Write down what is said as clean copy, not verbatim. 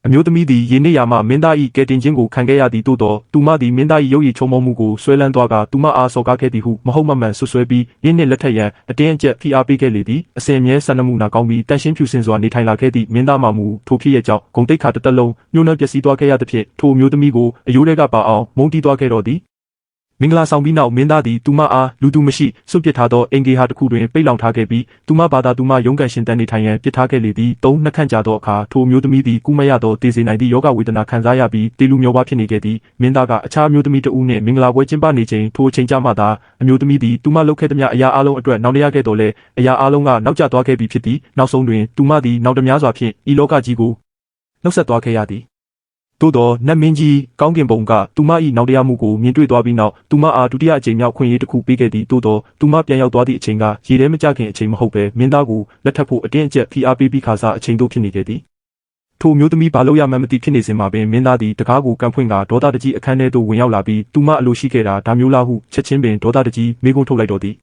အမျိုးသမီးသည်ရေနစ်ရာမှမင်းသား၏ကယ်တင်ခြင်းကိုခံခဲ့ရသည်သို့သောသူမသည်မင်းသား၏ရုပ်ရည်ချုံမောမှုကိုဆွဲလန်းသွားကသူမအားစော်ကားခဲ့သည်ဟုမဟုတ်မမှန်ဆွဆွဲပြီးရင်းနှင့်လက်ထက်ရန်အတင်းအကျပ်ဖိအားပေးခဲ့လေသည်အစဉ်အမြဲစံနမှုနာကောင်းပြီးတန်ရှင်းဖြူစင်စွာနေထိုင်လာခဲ့သည့်မင်းသားမှမူထိုဖြစ်ရဲ့ကြောင့်ဂုံတိတ်ခါတစ်သက်လုံးညှိုးနှံပျက်စီးသွားခဲ့ရသဖြင့်ထိုအမျိုးသမီးကိုအယိုးတွေကပါအောင်မုန်းတီးသွားခဲ့တော့သည်မင်္ဂလာဆောင်ပြီးနောက်မင်းသားသည်သူမအားလူသူမရှိစွန့်ပစ်ထားသောအင်္ဂေဟာတစ်ခုတွင်ပိတ်လောင်ထားခဲ့ပြီးသူမဘာသာသူမရုန်းကန်ရှင်တန်နေထိုင်ရန်ပစ်ထားခဲ့လေသည်နှစ်ခန့်ကြာသောအခါထိုအမျိုးသမီးသည်ကုမရသောတည်စေနိုင်သည့်ယောဂဝေဒနာခံစားရပြီးတေလူမျောပါဖြစ်နေခဲ့သည်မင်းသားကအခြားအမျိုးသမီးတဦးနှင့်မင်္ဂလာပွဲကျင်းပနေချိန်ထိုအချိန်ကြမှသာအမျိုးသမီးသည်သူမလုပ်ခဲ့သမျှအရာအလုံးအတွက်နောင်တရခဲ့တော်လဲအရာအလုံးကနောက်ကျသွားခဲ့ပြီဖြစ်သည်နောက်ဆုံးတွင်သူမသည်နောက်တများစွာဖြင့်ဤလောကကြီးကိုနှုတ်ဆက်သွားခဲ့ရသည်သို့သောနတ်မင်းကြီးကောင်းကင်ဘုံကသူမ၏နောက်တရားမှုကိုမြင်တွေ့သွားပြီးနောက်သူမအားဒုတိယအကြိမ်မြောက်ခွင့်ရေးတစ်ခုပေးခဲ့သည်သို့သောသူမပြန်ရောက်သွားသည့်အချိန်ကရေထဲမကျခင်အချိန်မဟုတ်ပဲမင်းသားကိုလက်ထပ်ဖို့အတင်းအကျပ်ဖိအားပေးပြီးခါစားအချိန်တို့ဖြစ်နေခဲ့သည်ထိုမျိုးသမီးဘာလို့ရမှန်းမသိဖြစ်နေစဉ်မှာပင်မင်းသားသည်တကားကိုကန်ဖွင့်ကဒေါသတကြီးအခန်းထဲသို့ဝင်ရောက်လာပြီးသူမအလိုရှိခဲ့တာဒါမျိုးလားဟုချက်ချင်းပင်ဒေါသတကြီးမိကုံးထုတ်လိုက်တော်သည်